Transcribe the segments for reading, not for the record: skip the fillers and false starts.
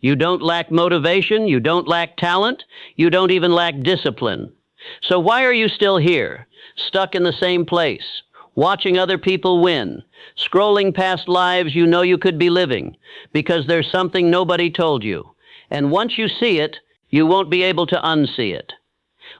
You don't lack motivation, you don't lack talent, you don't even lack discipline. So why are you still here, stuck in the same place, watching other people win, scrolling past lives you know you could be living? Because there's something nobody told you. And once you see it, you won't be able to unsee it.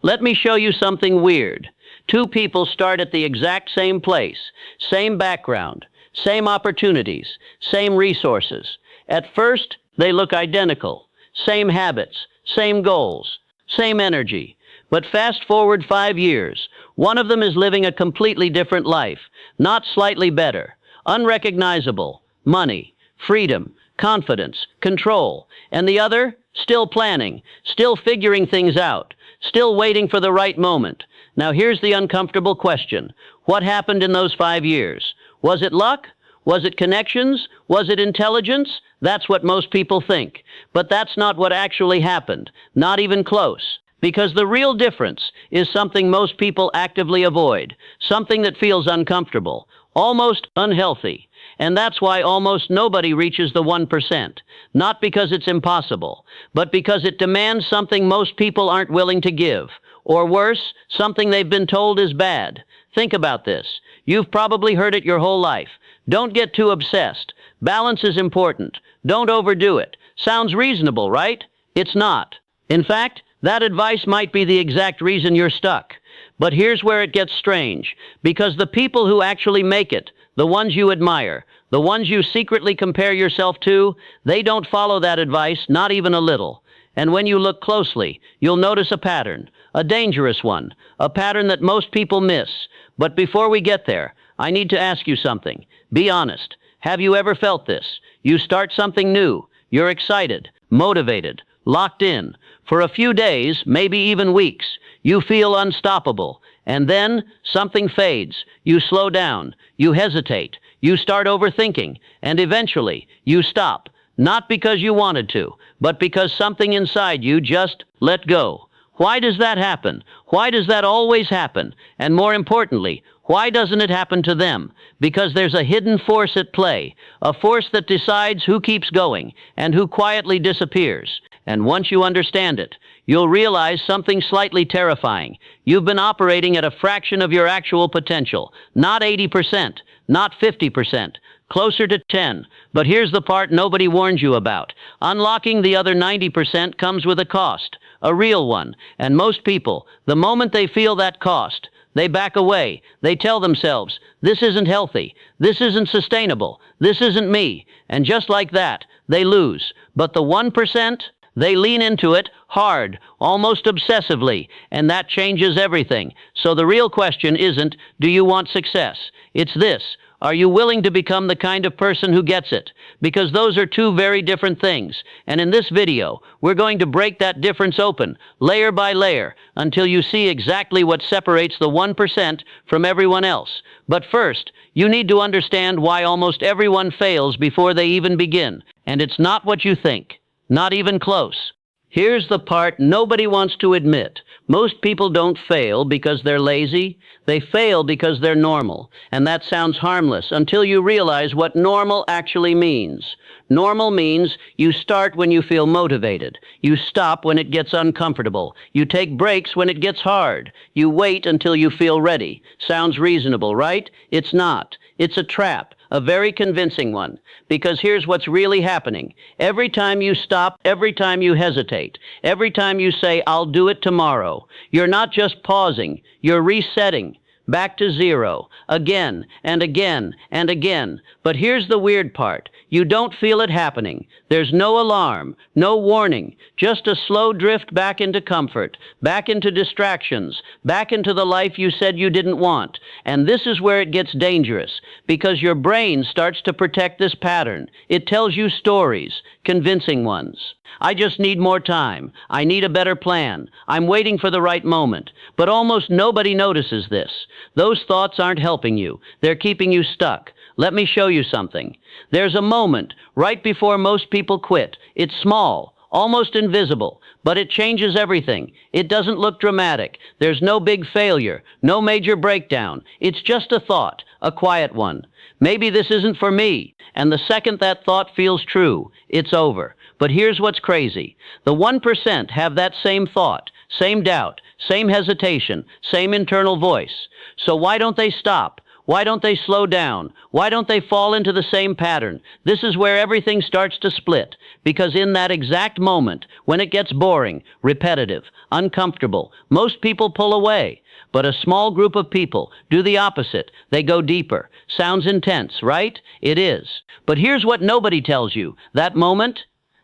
Let me show you something weird. Two people start at the exact same place, same background, same opportunities, same resources. At first, they look identical. Same habits, same goals, same energy. But fast forward 5 years, one of them is living a completely different life, not slightly better, unrecognizable, money, freedom, confidence, control, and the other, still planning, still figuring things out, still waiting for the right moment. Now here's the uncomfortable question. What happened in those 5 years? Was it luck? Was it connections? Was it intelligence? That's what most people think. But that's not what actually happened, not even close. Because the real difference is something most people actively avoid, something that feels uncomfortable, almost unhealthy. And that's why almost nobody reaches the 1%. Not because it's impossible, but because it demands something most people aren't willing to give. Or worse, something they've been told is bad. Think about this. You've probably heard it your whole life. Don't get too obsessed. Balance is important. Don't overdo it. Sounds reasonable, right? It's not. In fact, that advice might be the exact reason you're stuck. But here's where it gets strange. Because the people who actually make it, the ones you admire, the ones you secretly compare yourself to, they don't follow that advice, not even a little. And when you look closely, you'll notice a pattern, a dangerous one, a pattern that most people miss. But before we get there, I need to ask you something. Be honest. Have you ever felt this? You start something new. You're excited, motivated, locked in. For a few days, maybe even weeks, you feel unstoppable. And then something fades. You slow down. You hesitate. You start overthinking. And eventually, you stop. Not because you wanted to, but because something inside you just let go. Why does that happen? Why does that always happen? And more importantly, why doesn't it happen to them? Because there's a hidden force at play, a force that decides who keeps going and who quietly disappears. And once you understand it, you'll realize something slightly terrifying. You've been operating at a fraction of your actual potential, not 80%, not 50%, closer to 10. But here's the part nobody warns you about. Unlocking the other 90% comes with a cost, a real one. And most people, the moment they feel that cost, they back away. They tell themselves, this isn't healthy, this isn't sustainable, this isn't me. And just like that, they lose. But the 1%, they lean into it hard, almost obsessively, and that changes everything. So the real question isn't, do you want success? It's this. Are you willing to become the kind of person who gets it? Because those are two very different things. And in this video, we're going to break that difference open, layer by layer, until you see exactly what separates the 1% from everyone else. But first, you need to understand why almost everyone fails before they even begin. And it's not what you think. Not even close. Here's the part nobody wants to admit. Most people don't fail because they're lazy. They fail because they're normal. And that sounds harmless until you realize what normal actually means. Normal means you start when you feel motivated. You stop when it gets uncomfortable. You take breaks when it gets hard. You wait until you feel ready. Sounds reasonable, right? It's not. It's a trap. A very convincing one, because here's what's really happening. Every time you stop, every time you hesitate, every time you say, I'll do it tomorrow, you're not just pausing, you're resetting. Back to zero, again and again and again. But here's the weird part. You don't feel it happening. There's no alarm, no warning, just a slow drift back into comfort, back into distractions, back into the life you said you didn't want. And this is where it gets dangerous, because your brain starts to protect this pattern. It tells you stories, convincing ones. I just need more time. I need a better plan. I'm waiting for the right moment. But almost nobody notices this. Those thoughts aren't helping you. They're keeping you stuck. Let me show you something. There's a moment right before most people quit. It's small, almost invisible, but it changes everything. It doesn't look dramatic. There's no big failure, no major breakdown. It's just a thought, a quiet one. Maybe this isn't for me. And the second that thought feels true, it's over. But here's what's crazy. The 1% have that same thought, same doubt, same hesitation, same internal voice. So why don't they stop? Why don't they slow down? Why don't they fall into the same pattern? This is where everything starts to split, because in that exact moment, when it gets boring, repetitive, uncomfortable, most people pull away. But a small group of people do the opposite. They go deeper. Sounds intense, right? It is. But here's what nobody tells you. That moment,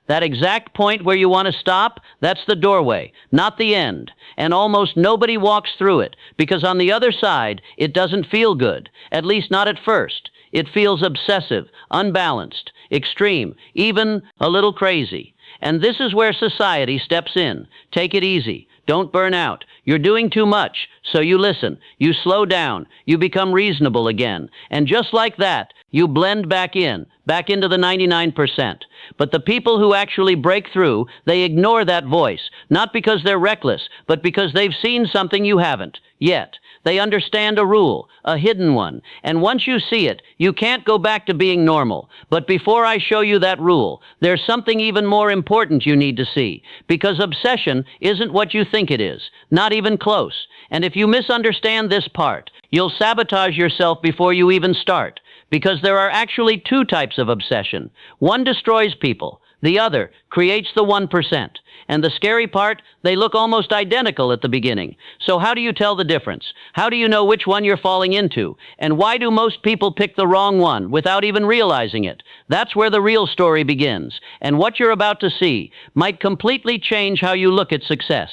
that exact point where you want to stop, that's the doorway, not the end. And almost nobody walks through it, because on the other side, it doesn't feel good, at least not at first. It feels obsessive, unbalanced, extreme, even a little crazy. And this is where society steps in. Take it easy. Don't burn out. You're doing too much, so you listen. You slow down. You become reasonable again. And just like that, you blend back into the 99%. But the people who actually break through, they ignore that voice, not because they're reckless, but because they've seen something you haven't yet. They understand a rule, a hidden one, and once you see it, you can't go back to being normal. But before I show you that rule, there's something even more important you need to see, because obsession isn't what you think it is, not even close. And if you misunderstand this part, you'll sabotage yourself before you even start, because there are actually two types of obsession. One destroys people. The other creates the 1%. And the scary part, they look almost identical at the beginning. So how do you tell the difference? How do you know which one you're falling into? And why do most people pick the wrong one without even realizing it? That's where the real story begins. And what you're about to see might completely change how you look at success.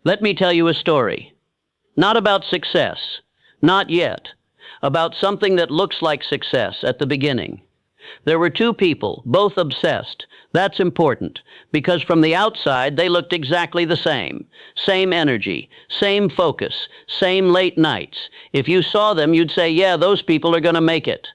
Let me tell you a story. Not about success. Not yet. About something that looks like success at the beginning. There were two people, both obsessed. That's important, because from the outside, they looked exactly the same. Same energy, same focus, same late nights. If you saw them, you'd say, yeah, those people are going to make it.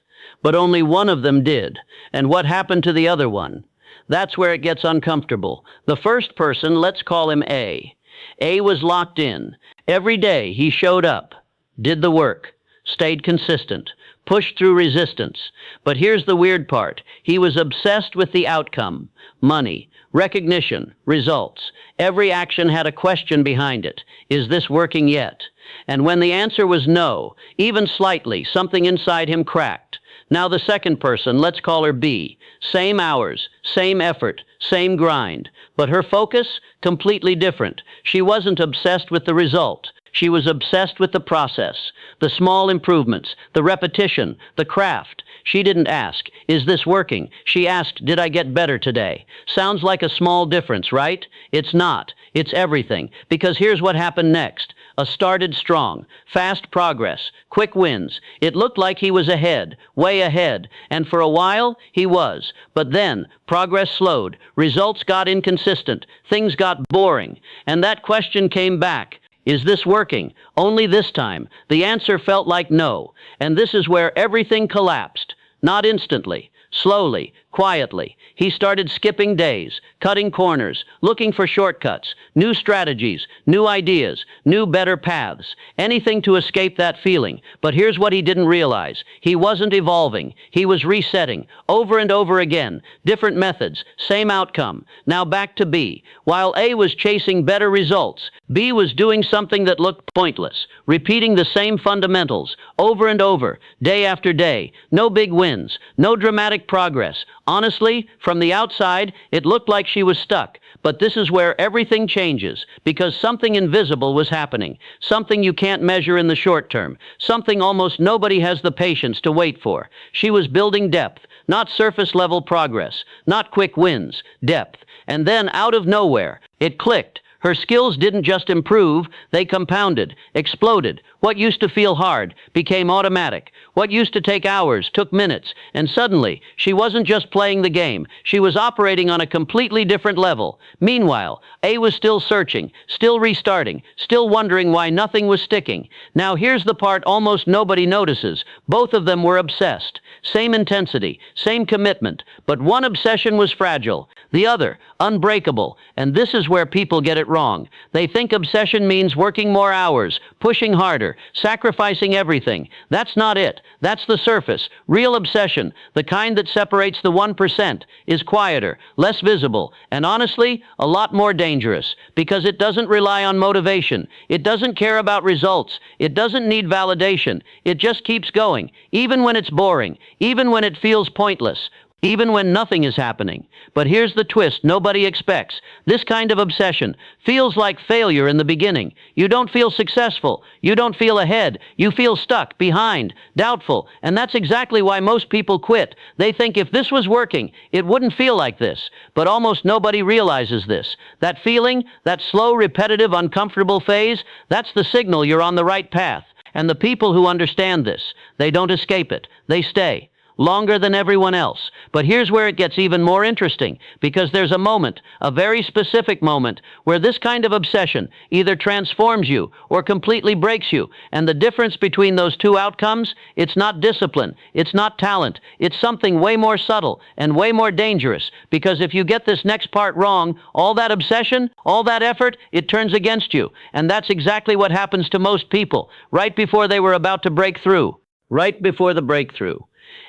But only one of them did. And what happened to the other one? That's where it gets uncomfortable. The first person, let's call him A. A was locked in. Every day, he showed up, did the work, stayed consistent, pushed through resistance. But here's the weird part. He was obsessed with the outcome. Money, recognition, results. Every action had a question behind it. Is this working yet? And when the answer was no, even slightly, something inside him cracked. Now the second person, let's call her B. Same hours, same effort, same grind. But her focus, completely different. She wasn't obsessed with the result. She was obsessed with the process, the small improvements, the repetition, the craft. She didn't ask, is this working? She asked, did I get better today? Sounds like a small difference, right? It's not. It's everything. Because here's what happened next. Started strong, fast progress, quick wins. It looked like he was ahead, way ahead. And for a while, he was. But then, progress slowed. Results got inconsistent. Things got boring. And that question came back. Is this working? Only this time. The answer felt like no. And this is where everything collapsed. Not instantly. Slowly, quietly. He started skipping days, cutting corners, looking for shortcuts, new strategies, new ideas, new better paths, anything to escape that feeling. But here's what he didn't realize. He wasn't evolving. He was resetting, over and over again. Different methods, same outcome. Now back to B. While A was chasing better results, B was doing something that looked pointless, repeating the same fundamentals, over and over, day after day. No big wins, no dramatic progress. Honestly, from the outside, it looked like she was stuck. But this is where everything changes, because something invisible was happening, something you can't measure in the short term, something almost nobody has the patience to wait for. She was building depth, not surface-level progress, not quick wins, depth. And then, out of nowhere, it clicked. Her skills didn't just improve, they compounded, exploded. What used to feel hard became automatic. What used to take hours took minutes. And suddenly, she wasn't just playing the game. She was operating on a completely different level. Meanwhile, A was still searching, still restarting, still wondering why nothing was sticking. Now here's the part almost nobody notices. Both of them were obsessed. Same intensity, same commitment. But one obsession was fragile, the other unbreakable. And this is where people get it wrong. They think obsession means working more hours, pushing harder, sacrificing everything. That's not it. That's the surface. Real obsession, the kind that separates the 1%, is quieter, less visible, and honestly, a lot more dangerous, because it doesn't rely on motivation. It doesn't care about results. It doesn't need validation. It just keeps going, even when it's boring, even when it feels pointless, even when nothing is happening. But here's the twist nobody expects. This kind of obsession feels like failure in the beginning. You don't feel successful. You don't feel ahead. You feel stuck, behind, doubtful. And that's exactly why most people quit. They think if this was working, it wouldn't feel like this. But almost nobody realizes this. That feeling, that slow, repetitive, uncomfortable phase, that's the signal you're on the right path. And the people who understand this, they don't escape it. They stay. Longer than everyone else. But here's where it gets even more interesting, because there's a moment, a very specific moment, where this kind of obsession either transforms you or completely breaks you. And the difference between those two outcomes, it's not discipline, it's not talent, it's something way more subtle and way more dangerous. Because if you get this next part wrong, all that obsession, all that effort, it turns against you. And that's exactly what happens to most people, right before they were about to break through. Right before the breakthrough.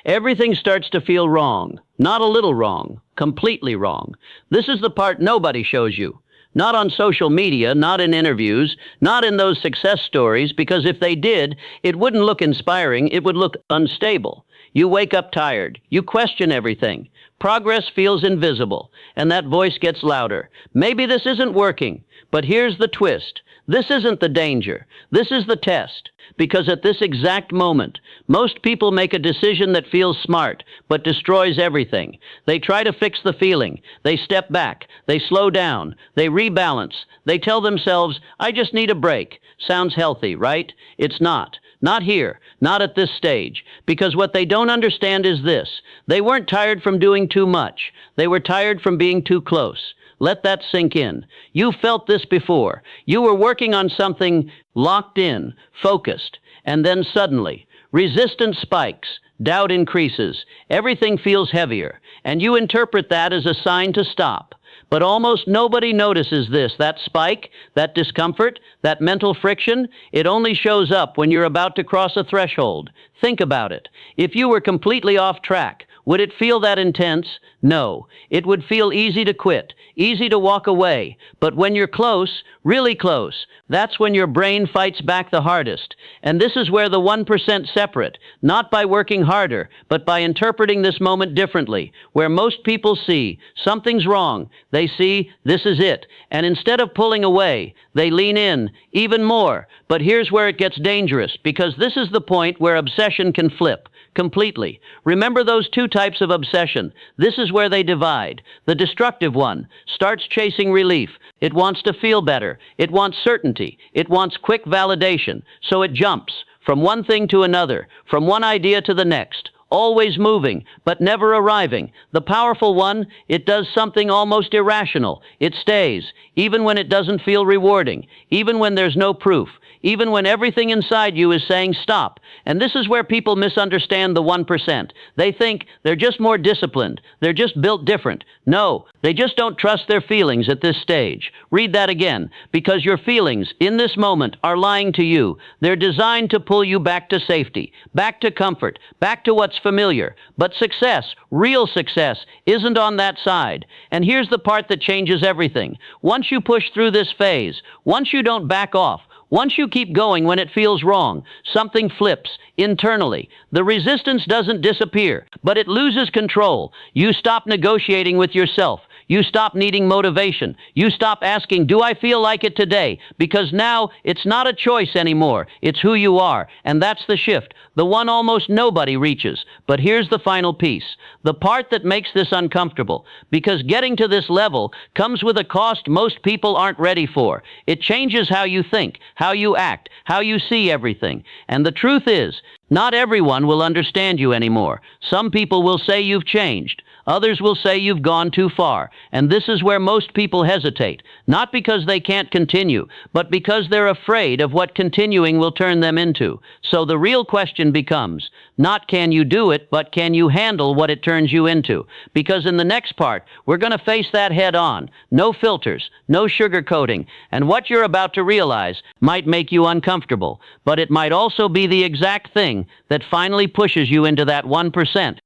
Everything starts to feel wrong. Not a little wrong. Completely wrong. This is the part nobody shows you. Not on social media, not in interviews, not in those success stories, because if they did, it wouldn't look inspiring, it would look unstable. You wake up tired. You question everything. Progress feels invisible, and that voice gets louder. Maybe this isn't working, but here's the twist. This isn't the danger. This is the test. Because at this exact moment, most people make a decision that feels smart, but destroys everything. They try to fix the feeling. They step back. They slow down. They rebalance. They tell themselves, I just need a break. Sounds healthy, right? It's not. Not here. Not at this stage. Because what they don't understand is this. They weren't tired from doing too much. They were tired from being too close. Let that sink in. You felt this before. You were working on something locked in, focused, and then suddenly, resistance spikes, doubt increases, everything feels heavier, and you interpret that as a sign to stop. But almost nobody notices this, that spike, that discomfort, that mental friction. It only shows up when you're about to cross a threshold. Think about it. If you were completely off track, would it feel that intense? No. It would feel easy to quit, easy to walk away. But when you're close, really close, that's when your brain fights back the hardest. And this is where the 1% separate, not by working harder, but by interpreting this moment differently. Where most people see something's wrong, they see this is it. And instead of pulling away, they lean in even more. But here's where it gets dangerous, because this is the point where obsession can flip. Completely. Remember those two types of obsession. This is where they divide. The destructive one starts chasing relief. It wants to feel better. It wants certainty. It wants quick validation. So it jumps from one thing to another, from one idea to the next, always moving, but never arriving. The powerful one, it does something almost irrational. It stays, even when it doesn't feel rewarding, even when there's no proof, even when everything inside you is saying stop. And this is where people misunderstand the 1%. They think they're just more disciplined. They're just built different. No, they just don't trust their feelings at this stage. Read that again, because your feelings in this moment are lying to you. They're designed to pull you back to safety, back to comfort, back to what's familiar. But success, real success, isn't on that side. And here's the part that changes everything. Once you push through this phase, once you don't back off, once you keep going when it feels wrong, something flips internally. The resistance doesn't disappear, but it loses control. You stop negotiating with yourself. You stop needing motivation. You stop asking, do I feel like it today? Because now it's not a choice anymore. It's who you are. And that's the shift, the one almost nobody reaches. But here's the final piece, the part that makes this uncomfortable. Because getting to this level comes with a cost most people aren't ready for. It changes how you think, how you act, how you see everything. And the truth is, not everyone will understand you anymore. Some people will say you've changed. Others will say you've gone too far, and this is where most people hesitate, not because they can't continue, but because they're afraid of what continuing will turn them into. So the real question becomes, not can you do it, but can you handle what it turns you into? Because in the next part, we're going to face that head on. No filters, no sugarcoating, and what you're about to realize might make you uncomfortable, but it might also be the exact thing that finally pushes you into that 1%.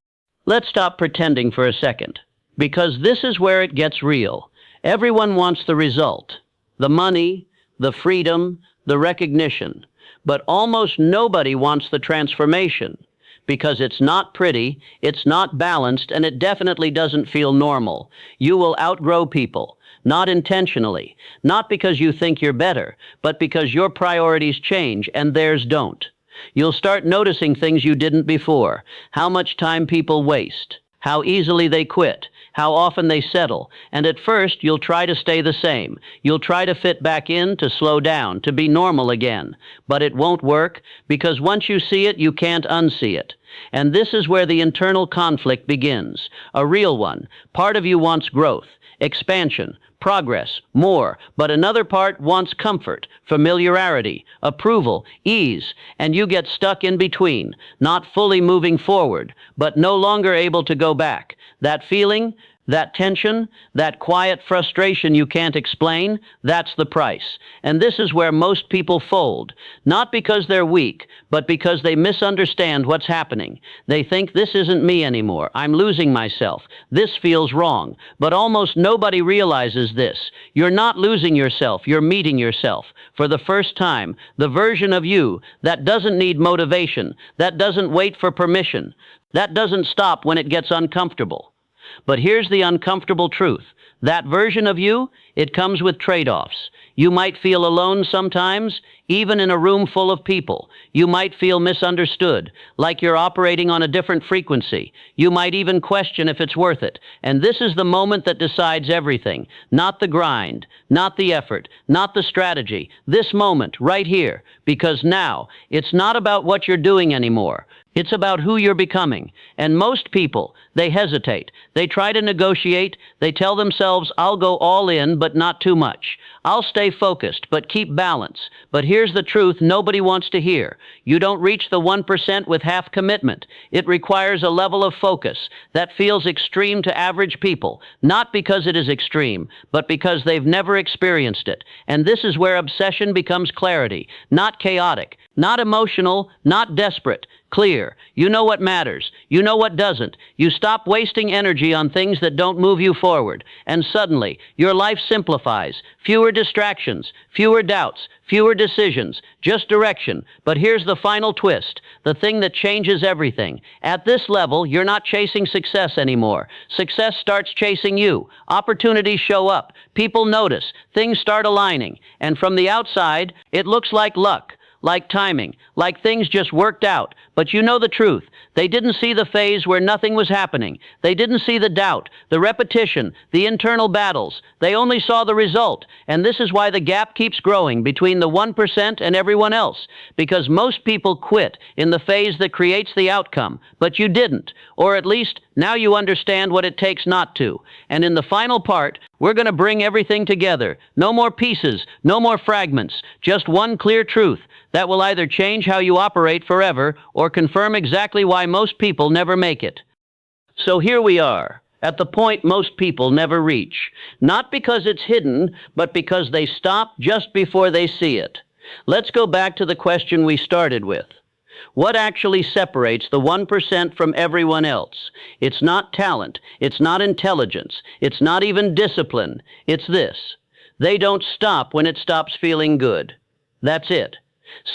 Let's stop pretending for a second, because this is where it gets real. Everyone wants the result, the money, the freedom, the recognition, but almost nobody wants the transformation, because it's not pretty, it's not balanced, and it definitely doesn't feel normal. You will outgrow people, not intentionally, not because you think you're better, but because your priorities change and theirs don't. You'll start noticing things you didn't before, how much time people waste, how easily they quit, how often they settle, and at first you'll try to stay the same. You'll try to fit back in, to slow down, to be normal again. But it won't work, because once you see it, you can't unsee it. And this is where the internal conflict begins, a real one. Part of you wants growth, expansion, progress, more, but another part wants comfort, familiarity, approval, ease, and you get stuck in between, not fully moving forward, but no longer able to go back. That feeling, that tension, that quiet frustration you can't explain, that's the price. And this is where most people fold, not because they're weak, but because they misunderstand what's happening. They think this isn't me anymore, I'm losing myself, this feels wrong. But almost nobody realizes this. You're not losing yourself, you're meeting yourself. For the first time, the version of you that doesn't need motivation, that doesn't wait for permission, that doesn't stop when it gets uncomfortable. But here's the uncomfortable truth. That version of you, it comes with trade-offs. You might feel alone sometimes, even in a room full of people. You might feel misunderstood, like you're operating on a different frequency. You might even question if it's worth it. And this is the moment that decides everything. Not the grind, not the effort, not the strategy. This moment, right here. Because now, it's not about what you're doing anymore. It's about who you're becoming. And most people, they hesitate. They try to negotiate. They tell themselves, I'll go all in, but not too much. I'll stay focused, but keep balance. But here's the truth nobody wants to hear. You don't reach the 1% with half commitment. It requires a level of focus that feels extreme to average people, not because it is extreme, but because they've never experienced it. And this is where obsession becomes clarity, not chaotic, not emotional, not desperate. Clear. You know what matters. You know what doesn't. You stop wasting energy on things that don't move you forward. And suddenly, your life simplifies. Fewer distractions, fewer doubts, fewer decisions, just direction. But here's the final twist, the thing that changes everything. At this level, you're not chasing success anymore. Success starts chasing you. Opportunities show up. People notice. Things start aligning. And from the outside, it looks like luck, like timing, like things just worked out. But you know the truth. They didn't see the phase where nothing was happening. They didn't see the doubt, the repetition, the internal battles. They only saw the result. And this is why the gap keeps growing between the 1% and everyone else. Because most people quit in the phase that creates the outcome. But you didn't. Or at least now you understand what it takes not to. And in the final part, we're going to bring everything together. No more pieces, no more fragments. Just one clear truth that will either change how you operate forever or confirm exactly why most people never make it. So here we are, at the point most people never reach. Not because it's hidden, but because they stop just before they see it. Let's go back to the question we started with. What actually separates the 1% from everyone else? It's not talent, it's not intelligence, it's not even discipline. It's this. They don't stop when it stops feeling good. That's it.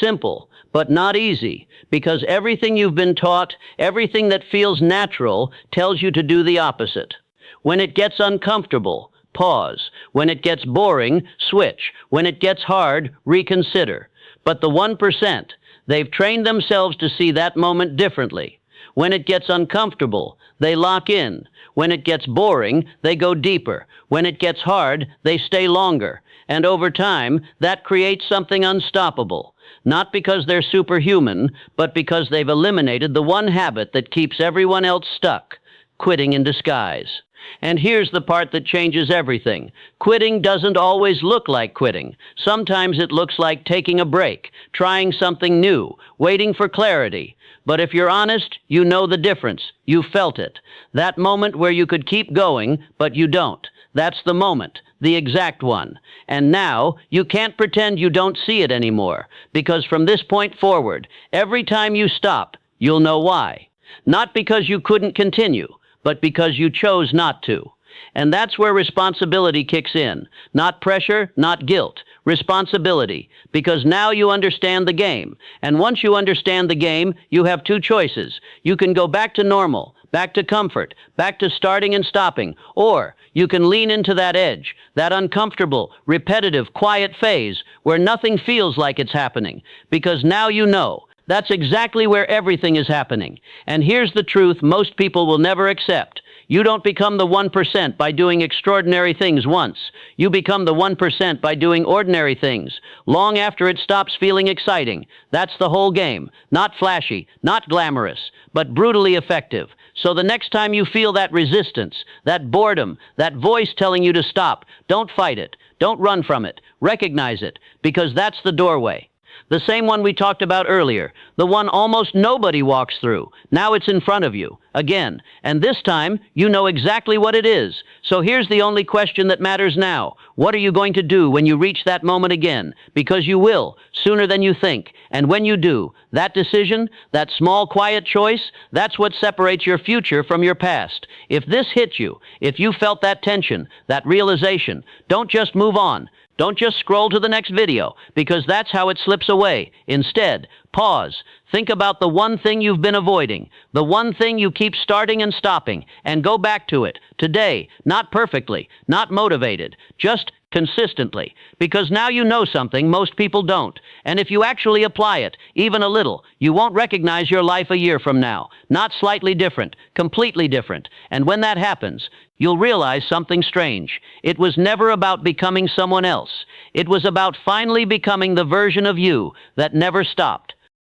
Simple, but not easy, because everything you've been taught, everything that feels natural, tells you to do the opposite. When it gets uncomfortable, pause. When it gets boring, switch. When it gets hard, reconsider. But the 1%, they've trained themselves to see that moment differently. When it gets uncomfortable, they lock in. When it gets boring, they go deeper. When it gets hard, they stay longer. And over time, that creates something unstoppable. Not because they're superhuman, but because they've eliminated the one habit that keeps everyone else stuck: quitting in disguise. And here's the part that changes everything. Quitting doesn't always look like quitting. Sometimes it looks like taking a break, trying something new, waiting for clarity. But if you're honest, you know the difference. You felt it. That moment where you could keep going, but you don't. That's the moment, the exact one. And now, you can't pretend you don't see it anymore, because from this point forward, every time you stop, you'll know why. Not because you couldn't continue, but because you chose not to. And that's where responsibility kicks in. Not pressure, not guilt. Responsibility. Because now you understand the game. And once you understand the game, you have two choices. You can go back to normal, back to comfort, back to starting and stopping. Or you can lean into that edge, that uncomfortable, repetitive, quiet phase where nothing feels like it's happening. Because now you know. That's exactly where everything is happening. And here's the truth most people will never accept. You don't become the 1% by doing extraordinary things once. You become the 1% by doing ordinary things, long after it stops feeling exciting. That's the whole game. Not flashy, not glamorous, but brutally effective. So the next time you feel that resistance, that boredom, that voice telling you to stop, don't fight it. Don't run from it. Recognize it, because that's the doorway. The same one we talked about earlier, the one almost nobody walks through. Now it's in front of you, again. And this time, you know exactly what it is. So here's the only question that matters now. What are you going to do when you reach that moment again? Because you will, sooner than you think. And when you do, that decision, that small, quiet choice, that's what separates your future from your past. If this hit you, if you felt that tension, that realization, don't just move on. Don't just scroll to the next video, because that's how it slips away. Instead, pause. Think about the one thing you've been avoiding, the one thing you keep starting and stopping, and go back to it. Today, not perfectly, not motivated, just consistently. Because now you know something most people don't. And if you actually apply it, even a little, you won't recognize your life a year from now. Not slightly different, completely different. And when that happens, you'll realize something strange. It was never about becoming someone else. It was about finally becoming the version of you that never stopped.